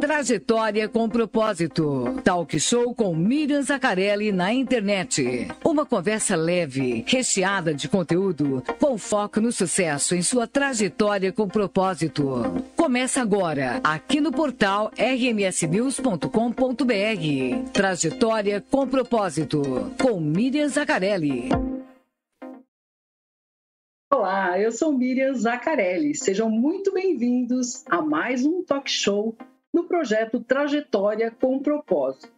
Trajetória com propósito. Talk show com Miriam Zaccarelli na internet. Uma conversa leve, recheada de conteúdo, com foco no sucesso em sua trajetória com propósito. Começa agora, aqui no portal rmsnews.com.br. Trajetória com propósito, com Miriam Zaccarelli. Olá, eu sou Miriam Zaccarelli. Sejam muito bem-vindos a mais um talk show no projeto Trajetória com Propósito.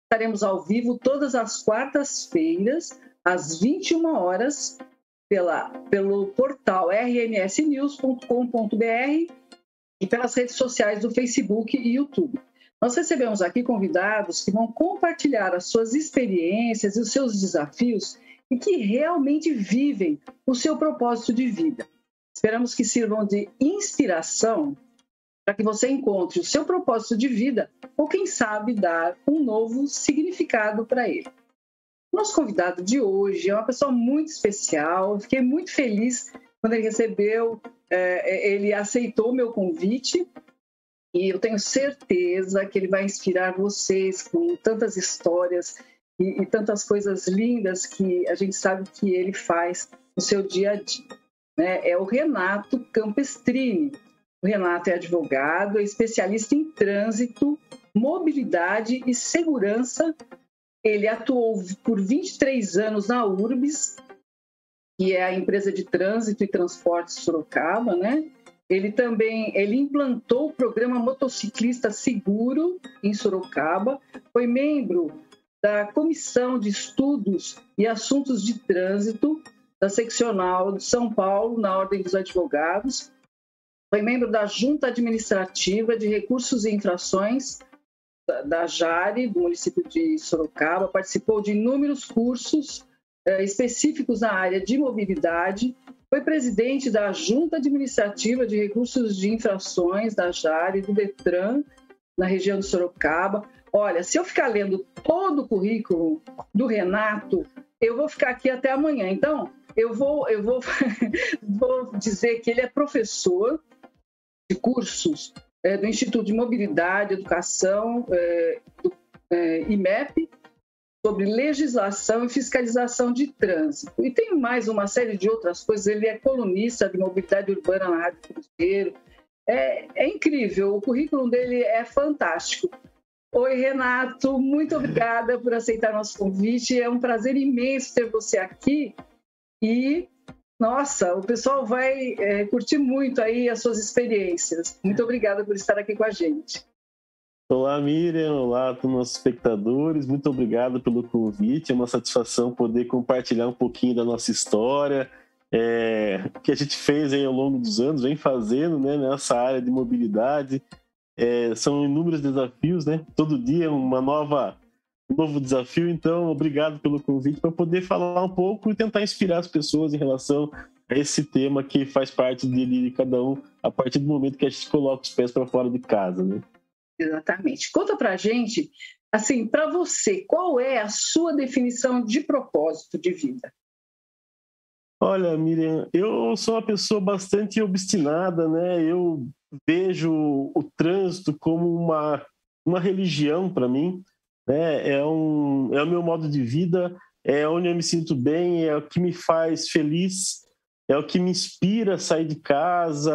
Estaremos ao vivo todas as quartas-feiras, às 21 horas, pelo portal rmsnews.com.br e pelas redes sociais do Facebook e YouTube. Nós recebemos aqui convidados que vão compartilhar as suas experiências e os seus desafios e que realmente vivem o seu propósito de vida. Esperamos que sirvam de inspiração para que você encontre o seu propósito de vida ou, quem sabe, dar um novo significado para ele. Nosso convidado de hoje é uma pessoa muito especial. Eu fiquei muito feliz quando ele ele aceitou o meu convite e eu tenho certeza que ele vai inspirar vocês com tantas histórias e tantas coisas lindas que a gente sabe que ele faz no seu dia a dia. É o Renato Campestrini. O Renato é advogado, é especialista em trânsito, mobilidade e segurança. Ele atuou por 23 anos na Urbis, que é a empresa de trânsito e transporte Sorocaba, Ele implantou o programa Motociclista Seguro em Sorocaba, foi membro da Comissão de Estudos e Assuntos de Trânsito da Seccional de São Paulo, na Ordem dos Advogados. Foi membro da Junta Administrativa de Recursos e Infrações da JARE, do município de Sorocaba. Participou de inúmeros cursos específicos na área de mobilidade. Foi presidente da Junta Administrativa de Recursos de Infrações da JARE, do DETRAN, na região de Sorocaba. Olha, se eu ficar lendo todo o currículo do Renato, eu vou ficar aqui até amanhã. Então, eu vou dizer que ele é professor de cursos do Instituto de Mobilidade e Educação, do IMEP, sobre legislação e fiscalização de trânsito. E tem mais uma série de outras coisas. Ele é colunista de mobilidade urbana na Rádio Cruzeiro. É incrível, o currículo dele é fantástico. Oi, Renato, muito obrigada por aceitar nosso convite. É um prazer imenso ter você aqui e, nossa, o pessoal vai curtir muito aí as suas experiências. Muito obrigada por estar aqui com a gente. Olá, Miriam. Olá a todos os nossos espectadores. Muito obrigado pelo convite. É uma satisfação poder compartilhar um pouquinho da nossa história, o que a gente fez aí ao longo dos anos, vem fazendo nessa área de mobilidade. São inúmeros desafios, Todo dia é um novo desafio, então obrigado pelo convite para poder falar um pouco e tentar inspirar as pessoas em relação a esse tema que faz parte de cada um a partir do momento que a gente coloca os pés para fora de casa, Exatamente. Conta pra gente, assim, para você, qual é a sua definição de propósito de vida? Olha, Miriam, eu sou uma pessoa bastante obstinada, Eu vejo o trânsito como uma religião para mim, é o meu modo de vida, é onde eu me sinto bem, é o que me faz feliz, é o que me inspira a sair de casa,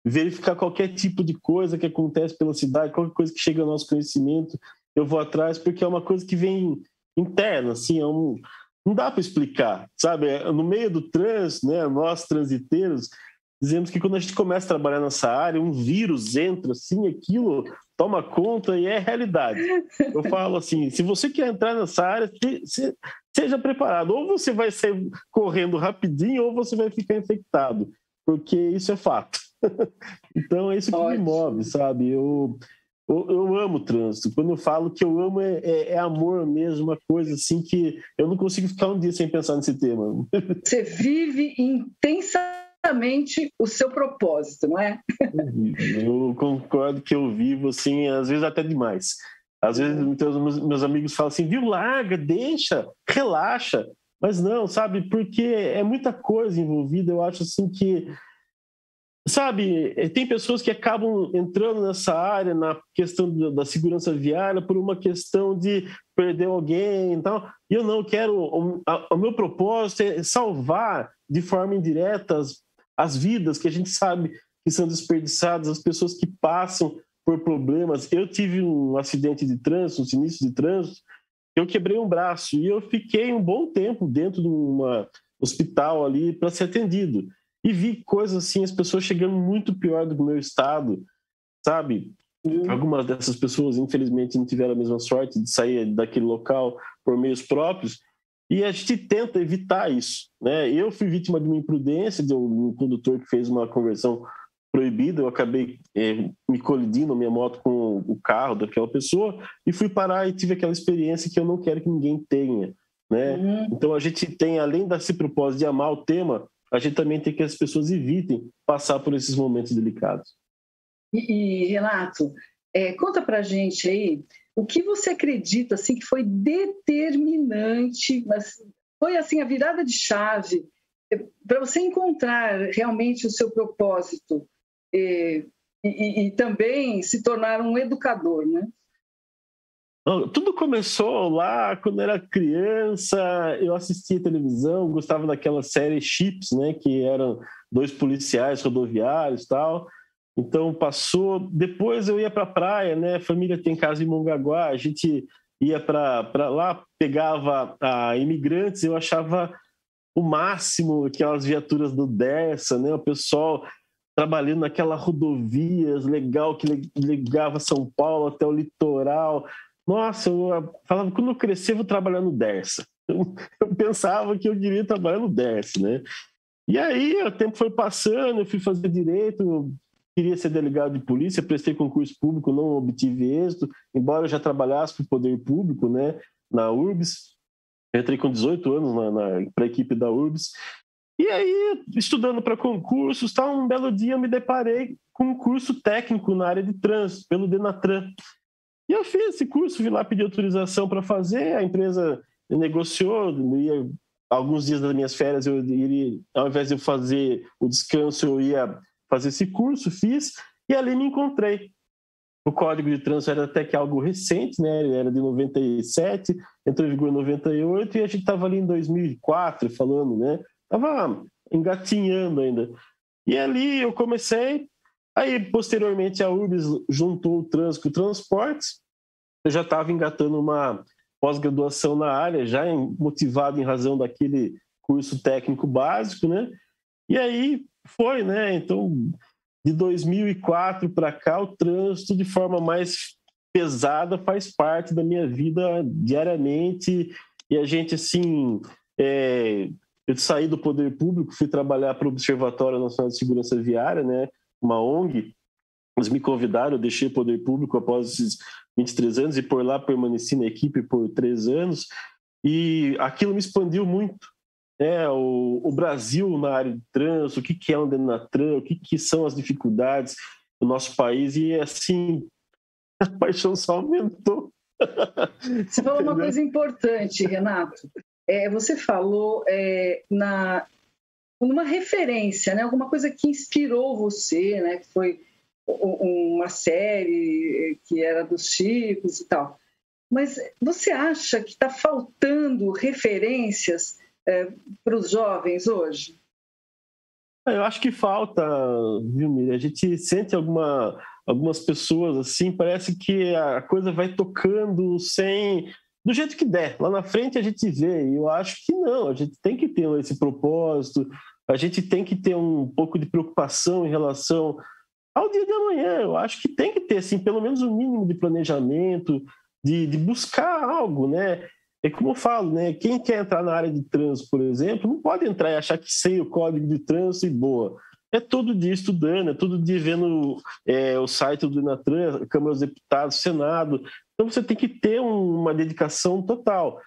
verificar qualquer tipo de coisa que acontece pela cidade, qualquer coisa que chega ao nosso conhecimento, eu vou atrás, porque é uma coisa que vem interna, assim, não dá para explicar, sabe? No meio do trânsito, nós transiteiros, dizemos que quando a gente começa a trabalhar nessa área, um vírus entra, assim, aquilo toma conta e é realidade. Eu falo assim, se você quer entrar nessa área, seja preparado. Ou você vai sair correndo rapidinho, ou você vai ficar infectado, porque isso é fato. Então é isso que me move, sabe? Eu amo o trânsito. Quando eu falo que eu amo, é amor mesmo, uma coisa assim que eu não consigo ficar um dia sem pensar nesse tema. Você vive intensamente o seu propósito, não é? Eu concordo que eu vivo, assim, às vezes até demais. Às vezes meus amigos falam assim, viu, larga, deixa, relaxa. Mas não, sabe? Porque é muita coisa envolvida. Eu acho assim que Sabe, tem pessoas que acabam entrando nessa área, na questão da segurança viária, por uma questão de perder alguém e tal. E eu não quero. O meu propósito é salvar de forma indireta as vidas que a gente sabe que são desperdiçadas, as pessoas que passam por problemas. Eu tive um acidente de trânsito, um sinistro de trânsito, eu quebrei um braço e eu fiquei um bom tempo dentro de um hospital ali para ser atendido. E vi coisas assim, as pessoas chegando muito pior do que o meu estado, sabe? Algumas dessas pessoas, infelizmente, não tiveram a mesma sorte de sair daquele local por meios próprios, e a gente tenta evitar isso, né? Eu fui vítima de uma imprudência de um condutor que fez uma conversão proibida, eu acabei me colidindo a minha moto com o carro daquela pessoa e fui parar e tive aquela experiência que eu não quero que ninguém tenha, né? Então a gente tem, além desse propósito de amar o tema, a gente também tem que as pessoas evitem passar por esses momentos delicados. E Renato, conta pra gente aí, o que você acredita assim, que foi determinante, mas foi assim a virada de chave para você encontrar realmente o seu propósito e também se tornar um educador, né? Tudo começou lá quando era criança, eu assistia televisão, gostava daquela série Chips, né, que eram 2 policiais rodoviários e tal. Então passou, depois eu ia para a praia, né, a família tem casa em Mongaguá, a gente ia para lá, pegava imigrantes, eu achava o máximo aquelas viaturas do Dersa, né, o pessoal trabalhando naquela rodovias legal que ligava São Paulo até o litoral. Nossa, eu falava, quando eu crescer, eu vou trabalhar no Dersa. Eu pensava que eu queria trabalhar no Dersa, né? E aí, o tempo foi passando, eu fui fazer direito, eu queria ser delegado de polícia, prestei concurso público, não obtive êxito, embora eu já trabalhasse para o poder público, né, na URBS. Eu entrei com 18 anos para a equipe da URBS. E aí, estudando para concursos, um belo dia eu me deparei com um curso técnico na área de trânsito, pelo Denatran. E eu fiz esse curso, fui lá pedir autorização para fazer, a empresa negociou, alguns dias das minhas férias, eu iria, ao invés de eu fazer o descanso, eu ia fazer esse curso, fiz, e ali me encontrei. O Código de Trânsito era até que algo recente, né? Ele era de 97, entrou em vigor em 98, e a gente estava ali em 2004 falando, né? Estava engatinhando ainda. E ali eu comecei. Aí, posteriormente, a URBS juntou o trânsito com o transportes. Eu já estava engatando uma pós-graduação na área, já motivado em razão daquele curso técnico básico, né? E aí foi, né? Então, de 2004 para cá, o trânsito, de forma mais pesada, faz parte da minha vida diariamente. E a gente, assim... Eu saí do poder público, fui trabalhar para o Observatório Nacional de Segurança Viária, né? Uma ONG, eles me convidaram, eu deixei o poder público após esses 23 anos e por lá permaneci na equipe por 3 anos e aquilo me expandiu muito. O Brasil na área de trânsito, o que é um Denatran, o que são as dificuldades do nosso país e assim, a paixão só aumentou. Você falou uma coisa importante, Renato. Você falou numa referência, né? Alguma coisa que inspirou você, né? Que foi uma série que era dos Chicos e tal. Mas você acha que está faltando referências para os jovens hoje? Eu acho que falta, viu, Miriam? A gente sente algumas pessoas assim, parece que a coisa vai tocando do jeito que der. Lá na frente a gente vê, e eu acho que não, a gente tem que ter esse propósito, a gente tem que ter um pouco de preocupação em relação ao dia de amanhã. Eu acho que tem que ter, assim, pelo menos um mínimo de planejamento, de buscar algo, né? É como eu falo, né? Quem quer entrar na área de trânsito, por exemplo, não pode entrar e achar que sei o código de trânsito e boa. É todo dia estudando, é todo dia vendo o site do Denatran, Câmara dos Deputados, Senado. Então você tem que ter uma dedicação total.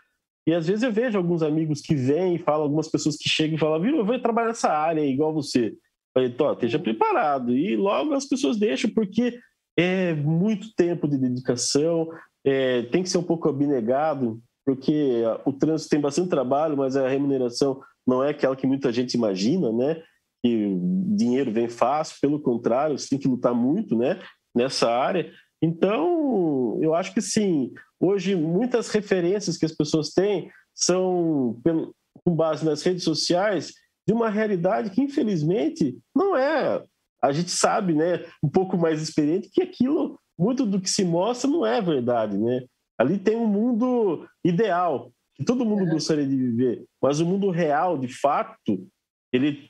E às vezes eu vejo alguns amigos que vêm e falam, algumas pessoas que chegam e falam, viu, eu vou trabalhar nessa área igual você. Eu falei, esteja preparado. E logo as pessoas deixam, porque é muito tempo de dedicação, tem que ser um pouco abnegado, porque o trânsito tem bastante trabalho, mas a remuneração não é aquela que muita gente imagina, né? que dinheiro vem fácil, pelo contrário, você tem que lutar muito, né, nessa área. Então, eu acho que sim, hoje muitas referências que as pessoas têm são, com base nas redes sociais, de uma realidade que, infelizmente, não é. A gente sabe, né, um pouco mais experiente, que aquilo, muito do que se mostra, não é verdade, né? Ali tem um mundo ideal, que todo mundo gostaria de viver, mas o mundo real, de fato, ele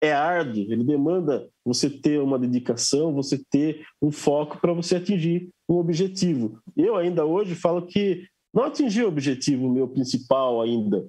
é árduo, ele demanda você ter uma dedicação, você ter um foco para você atingir um objetivo. Eu ainda hoje falo que não atingi o objetivo meu principal ainda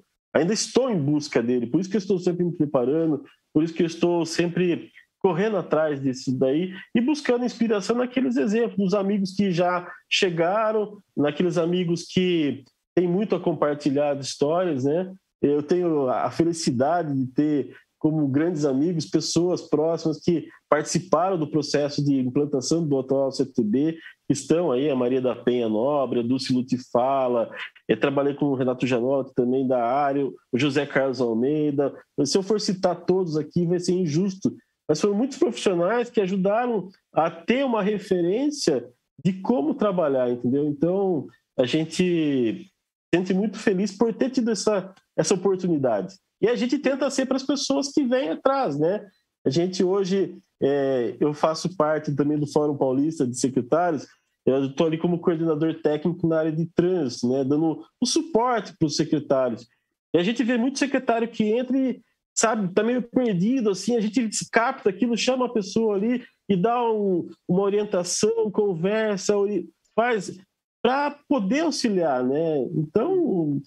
estou em busca dele, por isso que eu estou sempre me preparando, por isso que eu estou sempre correndo atrás disso daí e buscando inspiração naqueles exemplos, dos amigos que já chegaram, naqueles amigos que têm muito a compartilhar de histórias, né? Eu tenho a felicidade de ter como grandes amigos pessoas próximas que participaram do processo de implantação do atual CTB, que estão aí, a Maria da Penha Nobre, a Dulce Lutifala, trabalhei com o Renato Janotto também da área, o José Carlos Almeida. Se eu for citar todos aqui vai ser injusto, mas foram muitos profissionais que ajudaram a ter uma referência de como trabalhar, entendeu? Então, a gente se sente muito feliz por ter tido essa oportunidade. E a gente tenta ser para as pessoas que vêm atrás, né? A gente hoje, eu faço parte também do Fórum Paulista de Secretários, eu estou ali como coordenador técnico na área de trânsito, né? Dando o suporte para os secretários. E a gente vê muito secretário que entra e, sabe, está meio perdido, assim, a gente capta aquilo, chama a pessoa ali e dá uma orientação, conversa, faz para poder auxiliar, né? Então,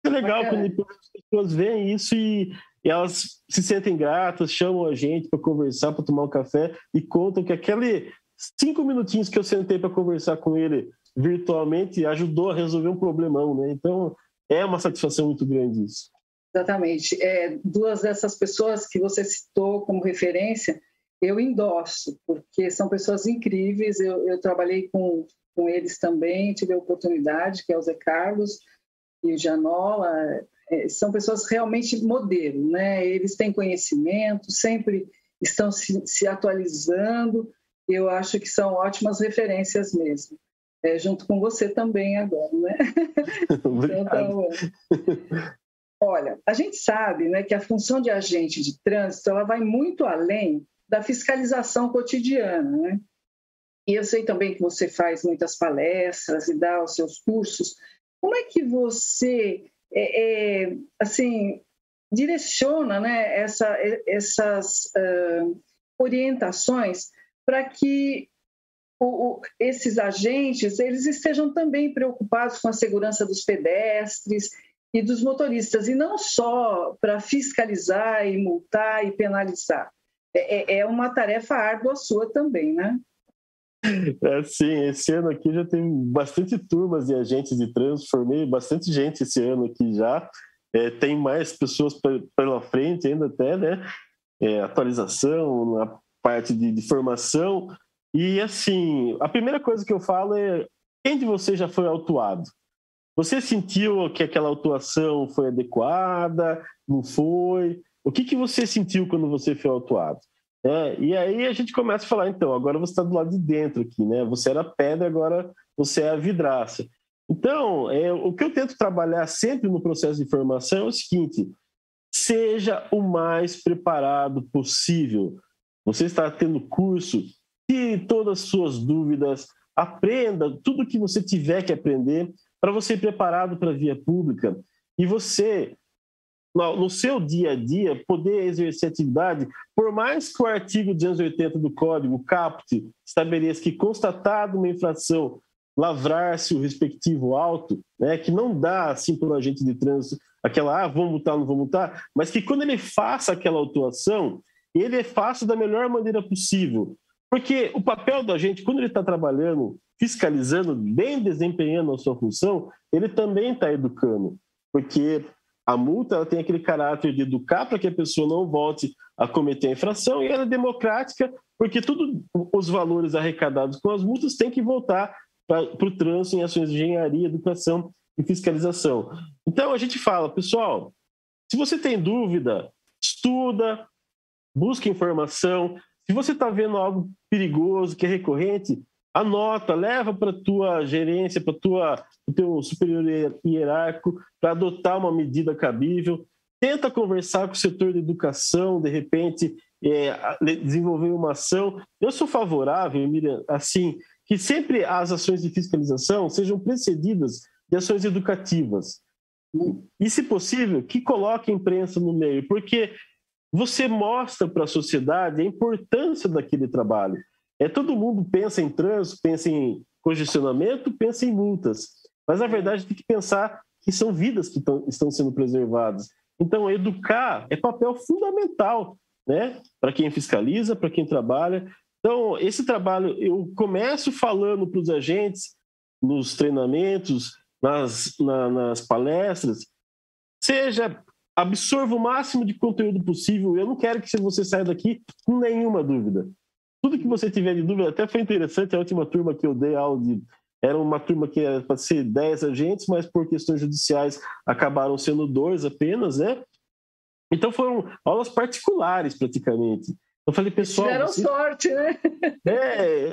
é legal quando as pessoas veem isso e elas se sentem gratas, chamam a gente para conversar, para tomar um café e contam que aqueles 5 minutinhos que eu sentei para conversar com ele virtualmente ajudou a resolver um problemão, né? Então, é uma satisfação muito grande isso. Exatamente. Duas dessas pessoas que você citou como referência, eu endosso, porque são pessoas incríveis. Eu trabalhei com eles também, tive a oportunidade, que é o Zé Carlos e o Janola. São pessoas realmente modelo, né? Eles têm conhecimento, sempre estão se atualizando. Eu acho que são ótimas referências mesmo. Junto com você também agora, né? Então, olha, a gente sabe, né, que a função de agente de trânsito ela vai muito além da fiscalização cotidiana, né? E eu sei também que você faz muitas palestras e dá os seus cursos. Como é que você, assim, direciona, né, essas orientações para que esses agentes eles estejam também preocupados com a segurança dos pedestres e dos motoristas, e não só para fiscalizar e multar e penalizar? É uma tarefa árdua sua também, né? Sim, esse ano aqui já tem bastante turmas de agentes de trânsito, formei bastante gente esse ano aqui já, tem mais pessoas pela frente ainda até, né? Atualização, na parte de formação, e assim, a primeira coisa que eu falo é, quem de vocês já foi autuado? Você sentiu que aquela autuação foi adequada? Não foi? O que você sentiu quando você foi autuado? E aí a gente começa a falar, então, agora você está do lado de dentro aqui, né? Você era pedra, agora você é a vidraça. Então, o que eu tento trabalhar sempre no processo de formação é o seguinte: seja o mais preparado possível. Você está tendo curso, tire todas as suas dúvidas, aprenda tudo que você tiver que aprender para você ir preparado para a via pública e você, no seu dia a dia, poder exercer atividade, por mais que o artigo 280 do Código, o caput, estabeleça que, constatado uma infração, lavrar-se o respectivo auto, né, que não dá, assim, para o agente de trânsito, aquela, vamos multar, não vamos multar, mas que quando ele faça aquela autuação, ele faça da melhor maneira possível. Porque o papel do agente, quando ele está trabalhando, fiscalizando, bem desempenhando a sua função, ele também está educando. Porque a multa ela tem aquele caráter de educar para que a pessoa não volte a cometer a infração, e ela é democrática, porque todos os valores arrecadados com as multas têm que voltar para o trânsito em ações de engenharia, educação e fiscalização. Então, a gente fala, pessoal, se você tem dúvida, estuda, busca informação. Se você está vendo algo perigoso, que é recorrente, anota, leva para a tua gerência, para o teu superior hierárquico, para adotar uma medida cabível. Tenta conversar com o setor de educação, de repente, desenvolver uma ação. Eu sou favorável, Miriam, assim, que sempre as ações de fiscalização sejam precedidas de ações educativas. E, se possível, que coloque a imprensa no meio, porque você mostra para a sociedade a importância daquele trabalho. Todo mundo pensa em trânsito, pensa em congestionamento, pensa em multas. Mas, na verdade, tem que pensar que são vidas que estão sendo preservadas. Então, educar é papel fundamental, né? Para quem fiscaliza, para quem trabalha. Então, esse trabalho, eu começo falando para os agentes, nos treinamentos, nas palestras, absorva o máximo de conteúdo possível. Eu não quero que você saia daqui com nenhuma dúvida. Tudo que você tiver de dúvida, até foi interessante, a última turma que eu dei aula era uma turma que era para ser 10 agentes, mas por questões judiciais acabaram sendo 2 apenas, né? Então foram aulas particulares, praticamente. Eu falei, pessoal... Tiveram sorte, né?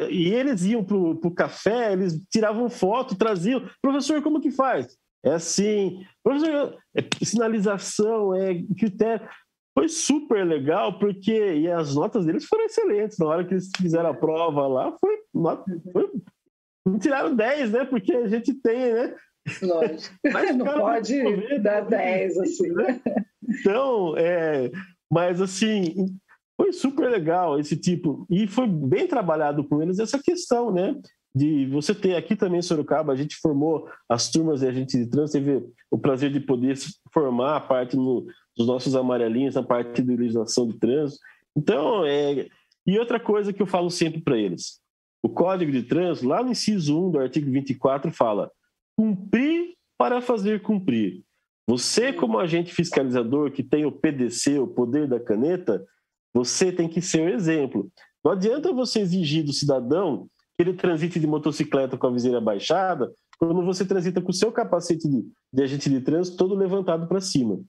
E eles iam para o café, eles tiravam foto, traziam. Professor, como que faz? É assim. Professor, sinalização, critério. Foi super legal, porque e as notas deles foram excelentes. Na hora que eles fizeram a prova lá, não tiraram 10, né? Porque a gente tem, né? Lógico. Mas não pode dar 10, assim, né? Então, mas assim, foi super legal esse tipo. E foi bem trabalhado com eles essa questão, né? De você ter aqui também em Sorocaba, a gente formou as turmas de agente de trânsito, teve o prazer de poder formar a parte dos nossos amarelinhos, na parte de legislação de trânsito. Então, e outra coisa que eu falo sempre para eles, o Código de Trânsito, lá no inciso 1 do artigo 24, fala: cumprir para fazer cumprir. Você, como agente fiscalizador que tem o PDC, o poder da caneta, você tem que ser o exemplo. Não adianta você exigir do cidadão que ele transite de motocicleta com a viseira baixada quando você transita com o seu capacete de agente de trânsito todo levantado para cima.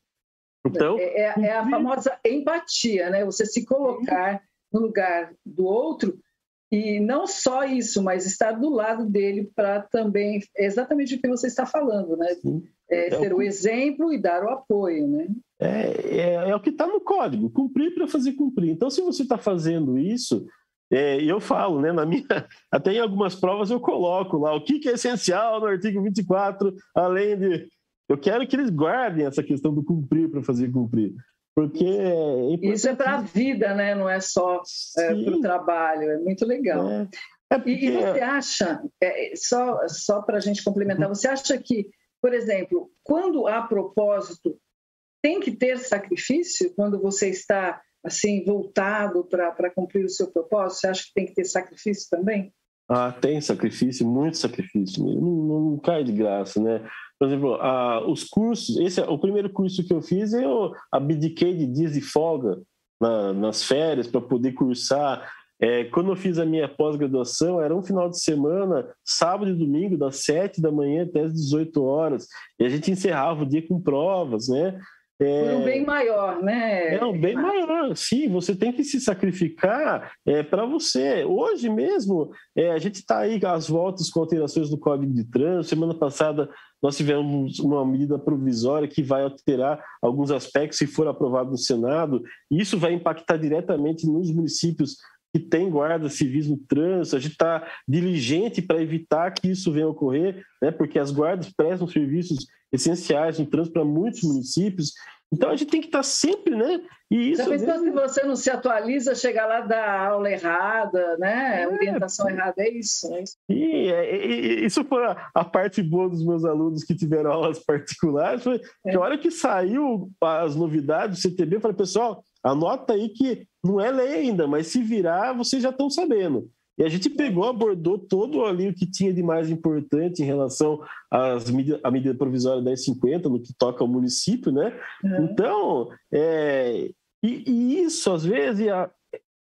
Então, é a famosa empatia, né? Você se colocar no lugar do outro e não só isso, mas estar do lado dele para também, exatamente o que você está falando, né? Ser o exemplo e dar o apoio, né? É o que está no código, cumprir para fazer cumprir. Então, se você está fazendo isso, eu falo, né, até em algumas provas eu coloco lá o que é essencial no artigo 24, além de... Eu quero que eles guardem essa questão do cumprir para fazer cumprir. Porque isso é para a vida, né? Não é só para o trabalho. É muito legal. Porque... E você acha, só para a gente complementar, você acha que, por exemplo, quando há propósito, tem que ter sacrifício? Quando você está assim voltado para cumprir o seu propósito, você acha que tem que ter sacrifício também? Tem sacrifício, muito sacrifício. Não cai de graça, né? Por exemplo, os cursos, o primeiro curso que eu fiz, eu abdiquei de dias de folga nas férias para poder cursar. Quando eu fiz a minha pós-graduação, era um final de semana, sábado e domingo, das 7 da manhã até as 18 horas. E a gente encerrava o dia com provas, né? Por um bem maior, né? É um bem maior, sim. Você tem que se sacrificar para você. Hoje mesmo, a gente está aí às voltas com alterações do Código de Trânsito. Semana passada, nós tivemos uma medida provisória que vai alterar alguns aspectos se for aprovado no Senado. E isso vai impactar diretamente nos municípios que têm guardas civis no trânsito. A gente está diligente para evitar que isso venha a ocorrer, né? Porque as guardas prestam serviços essenciais no trânsito para muitos municípios. Então, a gente tem que estar sempre, né? E isso, já pensou se você não se atualiza, chega lá da aula errada, né? Orientação errada, é isso? Isso foi a parte boa dos meus alunos que tiveram aulas particulares. Foi que a hora que saiu as novidades do CTB, eu falei, pessoal, anota aí que não é lei ainda, mas se virar, vocês já estão sabendo. E a gente abordou todo ali o que tinha de mais importante em relação à medida provisória 1050, no que toca ao município, né? Então, isso, às vezes,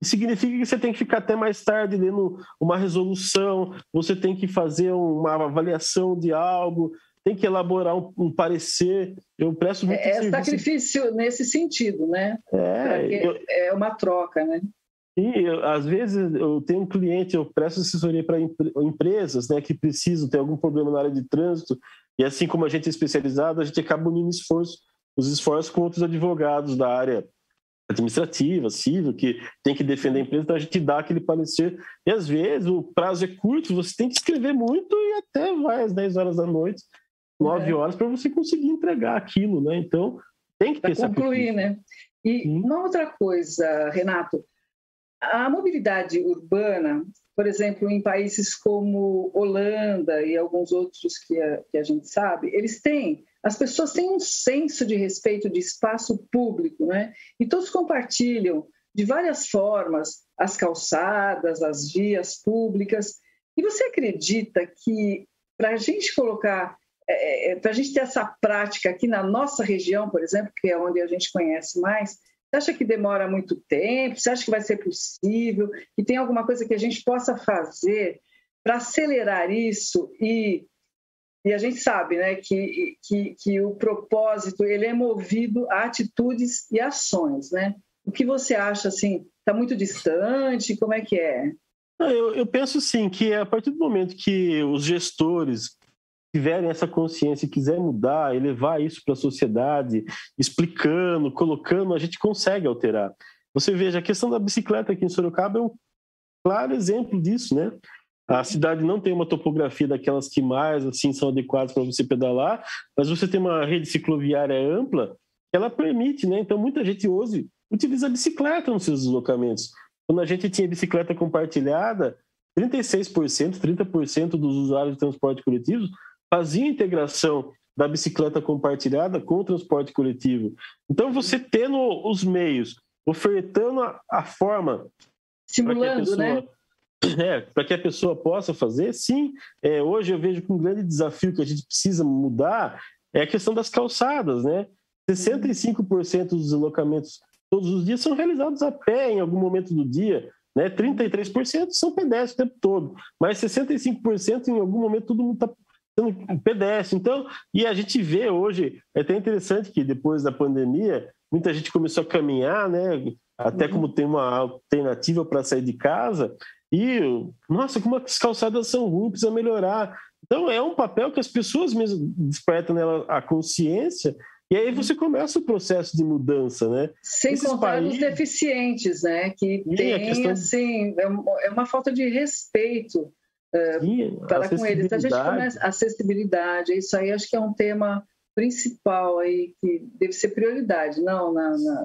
significa que você tem que ficar até mais tarde lendo uma resolução, você tem que fazer uma avaliação de algo. tem que elaborar um parecer. Eu presto muito serviço. Sacrifício nesse sentido, né? É uma troca, né? E às vezes eu tenho um cliente, eu presto assessoria para empresas, né, que precisam ter algum problema na área de trânsito, e assim como a gente é especializado, a gente acaba unindo os esforços com outros advogados da área administrativa, civil, que tem que defender a empresa, então a gente dá aquele parecer, e às vezes o prazo é curto, você tem que escrever muito e até vai às 10 horas da noite, 9 horas, para você conseguir entregar aquilo, né? Então tem que ter para concluir, né? E uma outra coisa, Renato, a mobilidade urbana, por exemplo, em países como Holanda e alguns outros que a gente sabe, as pessoas têm um senso de respeito de espaço público, né? E todos compartilham de várias formas as calçadas, as vias públicas. E você acredita que para a gente colocar, para a gente ter essa prática aqui na nossa região, por exemplo, que é onde a gente conhece mais, você acha que demora muito tempo? Você acha que vai ser possível? Que tem alguma coisa que a gente possa fazer para acelerar isso? E a gente sabe, né, que o propósito ele é movido a atitudes e ações, né? O que você acha, assim, está muito distante? Como é que é? Eu penso, sim, que a partir do momento que os gestores tiverem essa consciência e quiser mudar, elevar isso para a sociedade, explicando, colocando, a gente consegue alterar. Você veja, a questão da bicicleta aqui em Sorocaba é um claro exemplo disso, né? A cidade não tem uma topografia daquelas que mais assim são adequadas para você pedalar, mas você tem uma rede cicloviária ampla, ela permite, né? Então muita gente hoje utiliza a bicicleta nos seus deslocamentos. Quando a gente tinha bicicleta compartilhada, 36%, 30% dos usuários de transporte coletivo faziam integração da bicicleta compartilhada com o transporte coletivo. Então, você tendo os meios, ofertando a forma... Simulando, né? Para que a pessoa possa fazer, sim. Hoje eu vejo que um grande desafio que a gente precisa mudar é a questão das calçadas, né? 65% dos deslocamentos todos os dias são realizados a pé em algum momento do dia, né? 33% são pedestres o tempo todo, mas 65% em algum momento todo mundo está sendo pedestre. Então, e a gente vê hoje, é até interessante que depois da pandemia, muita gente começou a caminhar, né? Até como tem uma alternativa para sair de casa, e, nossa, como as calçadas são ruins, precisa melhorar. Então, é um papel que as pessoas mesmo despertam nela a consciência, e aí você começa o processo de mudança, né? Sem contar os deficientes, né? Que tem, assim, é uma falta de respeito para com eles. A gente começa a acessibilidade, isso aí acho que é um tema principal aí, que deve ser prioridade, não?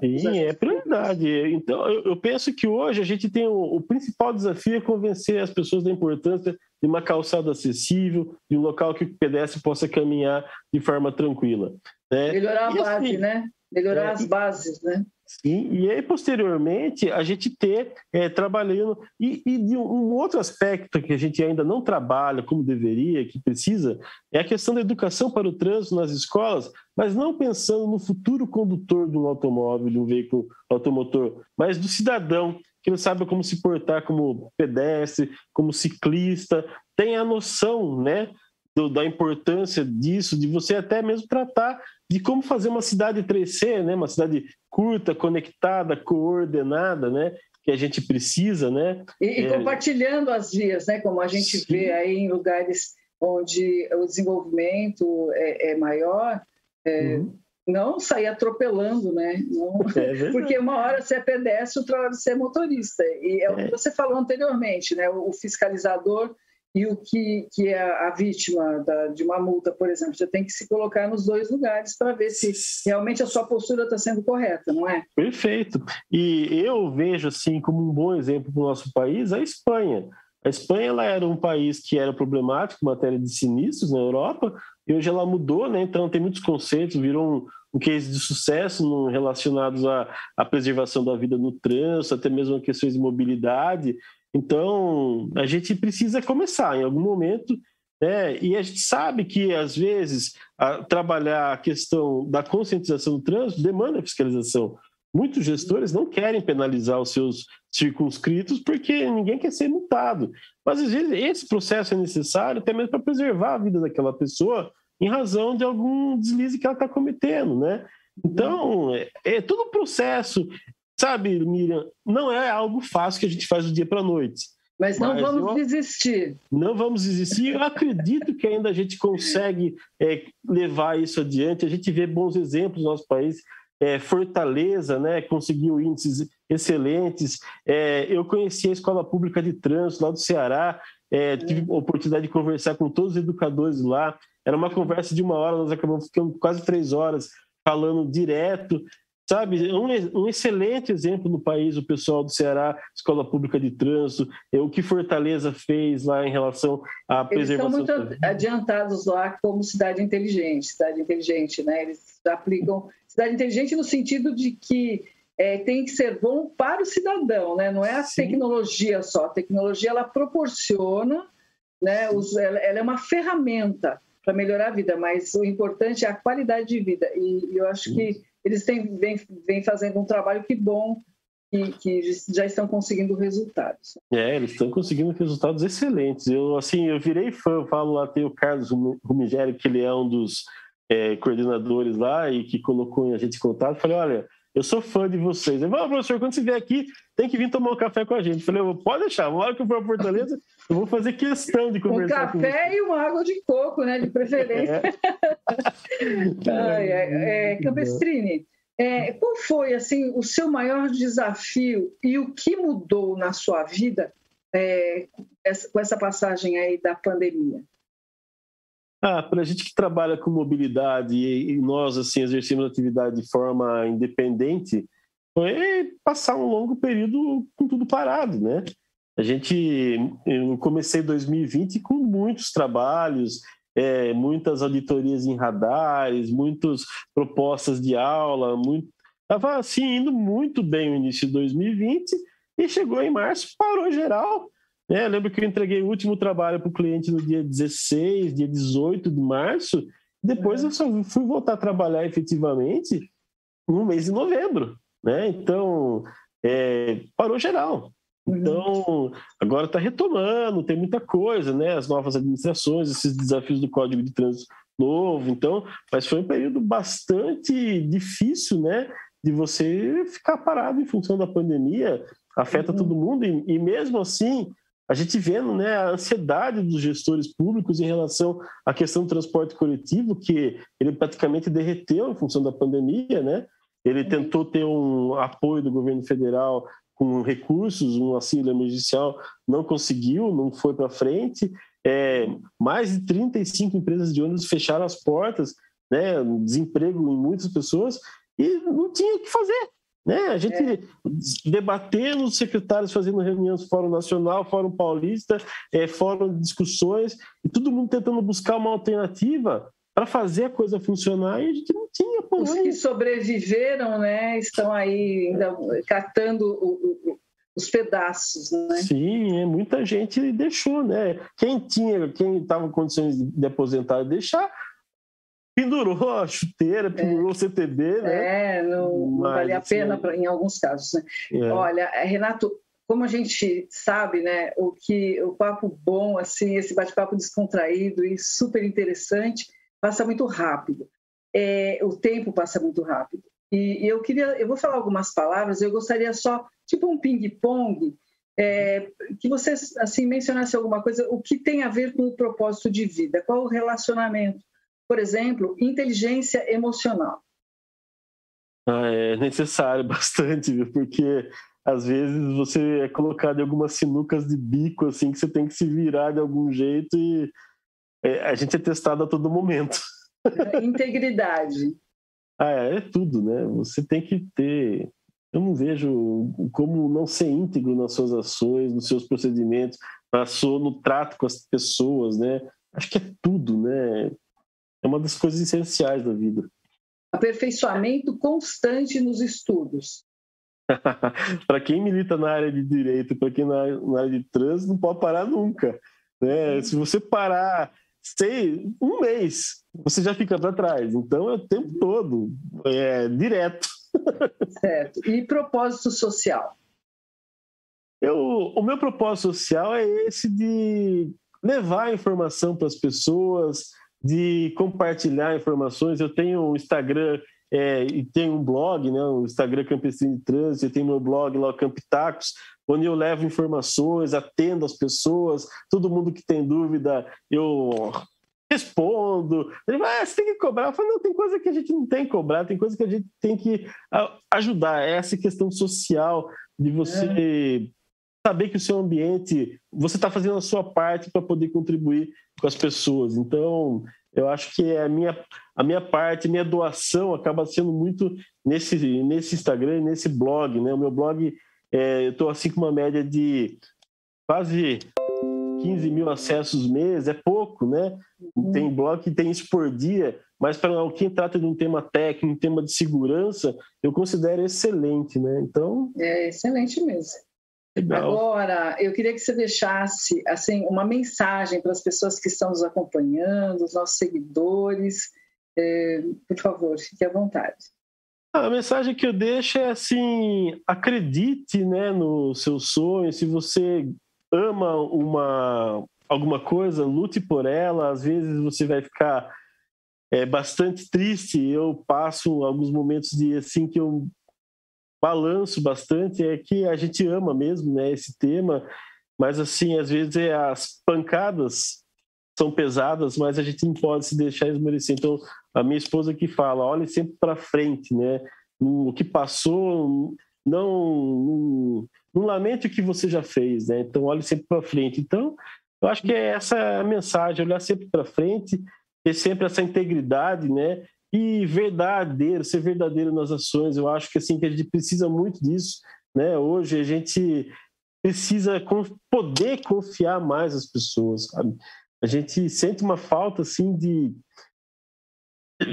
Sim, é prioridade. Então, eu penso que hoje a gente tem o principal desafio é convencer as pessoas da importância de uma calçada acessível, de um local que o pedestre possa caminhar de forma tranquila. Né? Melhorar a base, né? Melhorar as bases, né? Sim, e aí, posteriormente, a gente ter trabalhando... E de um outro aspecto que a gente ainda não trabalha como deveria, que precisa, é a questão da educação para o trânsito nas escolas, mas não pensando no futuro condutor de um automóvel, de um veículo automotor, mas do cidadão, que não sabe como se portar como pedestre, como ciclista, tem a noção, né, da importância disso, de você até mesmo tratar de como fazer uma cidade 3C, né? Uma cidade curta, conectada, coordenada, né? Que a gente precisa, né? E compartilhando as vias, né? Como a gente vê aí em lugares onde o desenvolvimento é maior, não sair atropelando, né? Não, porque uma hora você é pedestre, outra hora você é motorista. E é o que você falou anteriormente, né? O fiscalizador e o que é a vítima de uma multa, por exemplo. Você tem que se colocar nos dois lugares para ver se realmente a sua postura está sendo correta, não é? Perfeito. E eu vejo, assim, como um bom exemplo para o nosso país, a Espanha. A Espanha ela era um país que era problemático em matéria de sinistros na Europa, e hoje ela mudou, né? Então tem muitos conceitos, virou um case de sucesso relacionados à preservação da vida no trânsito, até mesmo a questões de mobilidade. Então, a gente precisa começar em algum momento, né? E a gente sabe que, às vezes, trabalhar a questão da conscientização do trânsito demanda fiscalização. Muitos gestores não querem penalizar os seus circunscritos porque ninguém quer ser multado. Mas, às vezes, esse processo é necessário até mesmo para preservar a vida daquela pessoa, em razão de algum deslize que ela está cometendo, né? Então, é todo um processo, sabe, Miriam? Não é algo fácil que a gente faz do dia para a noite. Mas não vamos desistir. Não vamos desistir. Eu acredito que ainda a gente consegue levar isso adiante. A gente vê bons exemplos no nosso país. Fortaleza, né, conseguiu índices excelentes. Eu conheci a Escola Pública de Trânsito lá do Ceará. Tive a oportunidade de conversar com todos os educadores lá. Era uma conversa de 1 hora, nós acabamos ficando quase 3 horas falando direto. Sabe, um excelente exemplo no país, o pessoal do Ceará, Escola Pública de Trânsito, o que Fortaleza fez lá em relação à preservação. Eles estão muito adiantados lá como cidade inteligente, né? Eles aplicam cidade inteligente no sentido de que tem que ser bom para o cidadão, né? Não é a tecnologia só. A tecnologia, ela proporciona, né? Ela é uma ferramenta para melhorar a vida, mas o importante é a qualidade de vida. E eu acho que eles vêm fazendo um trabalho que bom, que já estão conseguindo resultados. Eles estão conseguindo resultados excelentes. Eu virei fã, eu falo lá, tem o Carlos Rumigeri, que ele é um dos coordenadores lá e que colocou a gente em contato. Falei, olha, eu sou fã de vocês. Ele falou, professor, quando você vier aqui, tem que vir tomar um café com a gente. Falei, pode deixar, uma hora que eu for a Fortaleza, eu vou fazer questão de conversar com você. Um café e uma água de coco, né, de preferência. Campestrini, qual foi assim, o seu maior desafio e o que mudou na sua vida com essa passagem aí da pandemia? Para a gente que trabalha com mobilidade e nós assim exercemos atividade de forma independente, foi passar um longo período com tudo parado, né? Eu comecei 2020 com muitos trabalhos, muitas auditorias em radares, muitas propostas de aula, estava assim indo muito bem o início de 2020 e chegou em março, parou geral. Eu lembro que eu entreguei o último trabalho para o cliente no dia 16, dia 18 de março, depois eu só fui voltar a trabalhar efetivamente no mês de novembro, né? Então, parou geral. Então, agora está retomando, tem muita coisa, né? As novas administrações, esses desafios do Código de Trânsito novo, então, mas foi um período bastante difícil, né? De você ficar parado em função da pandemia, afeta todo mundo, e mesmo assim, a gente vendo, né, a ansiedade dos gestores públicos em relação à questão do transporte coletivo, que ele praticamente derreteu em função da pandemia, né? Ele tentou ter um apoio do governo federal com recursos, um auxílio emergencial, não conseguiu, não foi para frente. Mais de 35 empresas de ônibus fecharam as portas, né? Desemprego em muitas pessoas, e não tinha o que fazer. A gente debatendo, os secretários fazendo reuniões no Fórum Nacional, Fórum Paulista, fórum de discussões, e todo mundo tentando buscar uma alternativa para fazer a coisa funcionar, e a gente não tinha. Os que sobreviveram, né, estão aí ainda catando os pedaços, né? Sim, muita gente deixou, né? Quem estava em condições de aposentar e deixar, pendurou a chuteira, pendurou o CTB, né? Não valia a pena em alguns casos, né? Olha, Renato, como a gente sabe, né, o papo bom, assim, esse bate-papo descontraído e super interessante, passa muito rápido. O tempo passa muito rápido. E eu vou falar algumas palavras, eu gostaria só, tipo um ping-pong, que você assim, mencionasse alguma coisa, o que tem a ver com o propósito de vida, qual o relacionamento. Por exemplo, inteligência emocional. É necessário bastante, viu? Porque às vezes você é colocado em algumas sinucas de bico, assim, que você tem que se virar de algum jeito, e a gente é testado a todo momento. Integridade. É tudo, né? Você tem que ter... Eu não vejo como não ser íntegro nas suas ações, nos seus procedimentos, no trato com as pessoas, né? Acho que é tudo, né? É uma das coisas essenciais da vida. Aperfeiçoamento constante nos estudos. Para quem milita na área de direito, para quem na área de trânsito, não pode parar nunca, né? Se você parar, um mês, você já fica para trás. Então é o tempo todo, direto. Certo. E propósito social? O meu propósito social é esse de levar a informação para as pessoas, de compartilhar informações. Eu tenho um Instagram e tenho um blog, né, o Instagram Campestre de Trânsito, eu tenho meu blog lá, o Campitacos, onde eu levo informações, atendo as pessoas, todo mundo que tem dúvida, eu respondo. Ele vai, você tem que cobrar. Eu falo, não, tem coisa que a gente não tem que cobrar, tem coisa que a gente tem que ajudar. Essa questão social de você saber que o seu ambiente, você está fazendo a sua parte para poder contribuir com as pessoas. Então, eu acho que a minha parte, a minha doação acaba sendo muito nesse Instagram, nesse blog, né? O meu blog, eu estou assim com uma média de quase 15 mil acessos mês, é pouco, né? Tem blog que tem isso por dia, mas para quem trata de um tema técnico, um tema de segurança, eu considero excelente, né? Então... É excelente mesmo. Legal. Agora, eu queria que você deixasse assim, uma mensagem para as pessoas que estão nos acompanhando, os nossos seguidores. Por favor, fique à vontade. A mensagem que eu deixo é assim, acredite, né, no seu sonho. Se você ama alguma coisa, lute por ela. Às vezes você vai ficar bastante triste. Eu passo alguns momentos de assim que eu balanço bastante, é que a gente ama mesmo, né, esse tema, mas assim, às vezes as pancadas são pesadas, mas a gente não pode se deixar esmorecer. Então, a minha esposa que fala, olhe sempre para frente, né, o que passou, não lamente o que você já fez, né, então olhe sempre para frente. Então, eu acho que é essa a mensagem, olhar sempre para frente, ter sempre essa integridade, né, e ser verdadeiro nas ações. Eu acho que assim que a gente precisa muito disso, né? Hoje a gente precisa poder confiar mais nas pessoas, sabe? A gente sente uma falta assim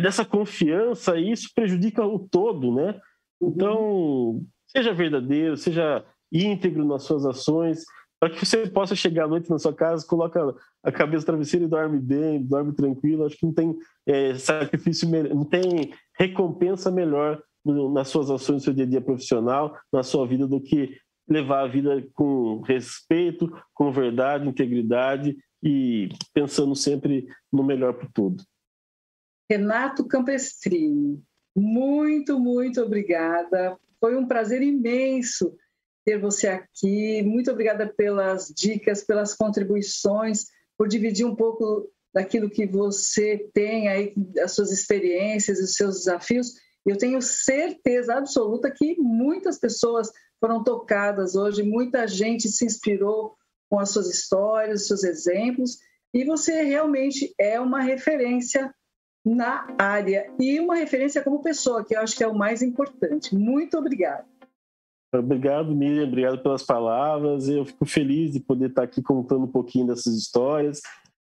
dessa confiança e isso prejudica o todo, né? Então, seja verdadeiro, seja íntegro nas suas ações, para que você possa chegar à noite na sua casa, coloca a cabeça no travesseiro e dorme bem, dorme tranquilo. Acho que não tem sacrifício, não tem recompensa melhor nas suas ações, no seu dia a dia profissional, na sua vida, do que levar a vida com respeito, com verdade, integridade e pensando sempre no melhor para tudo. Renato Campestrini, muito, muito obrigada. Foi um prazer imenso ter você aqui. Muito obrigada pelas dicas, pelas contribuições, por dividir um pouco daquilo que você tem aí, as suas experiências e os seus desafios. Eu tenho certeza absoluta que muitas pessoas foram tocadas hoje, muita gente se inspirou com as suas histórias, os seus exemplos, e você realmente é uma referência na área e uma referência como pessoa, que eu acho que é o mais importante. Muito obrigada. Obrigado, Miriam, obrigado pelas palavras. Eu fico feliz de poder estar aqui contando um pouquinho dessas histórias.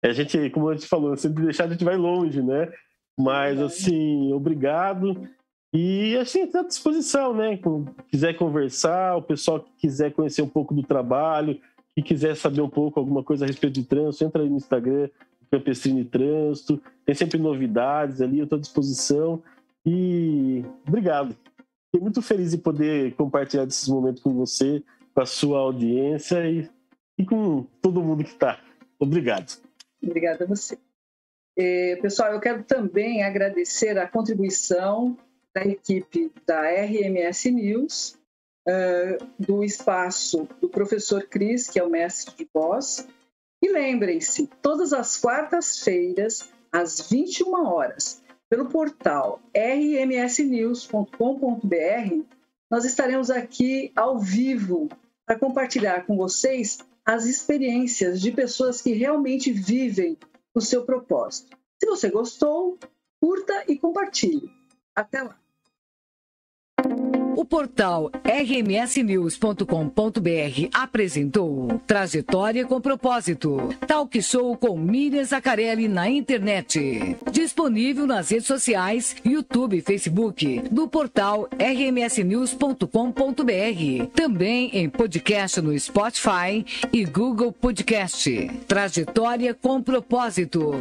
A gente, como a gente falou, se deixar a gente vai longe, né? Mas, assim, obrigado. E, assim, está à disposição, né? Quem quiser conversar, o pessoal que quiser conhecer um pouco do trabalho, que quiser saber um pouco, alguma coisa a respeito de trânsito, entra aí no Instagram, Campestrini Trânsito. Tem sempre novidades ali, eu estou à disposição. E obrigado. Fiquei muito feliz de poder compartilhar desses momentos com você, com a sua audiência e com todo mundo que está. Obrigado. Obrigada a você. Pessoal, eu quero também agradecer a contribuição da equipe da RMS News, do espaço do professor Cris, que é o mestre de voz. E lembrem-se, todas as quartas-feiras, às 21 horas, pelo portal rmsnews.com.br, nós estaremos aqui ao vivo para compartilhar com vocês as experiências de pessoas que realmente vivem o seu propósito. Se você gostou, curta e compartilhe. Até lá! O portal rmsnews.com.br apresentou Trajetória com Propósito, talk show com Miriam Zaccarelli na internet. Disponível nas redes sociais, YouTube e Facebook, do portal rmsnews.com.br. Também em podcast no Spotify e Google Podcast. Trajetória com Propósito.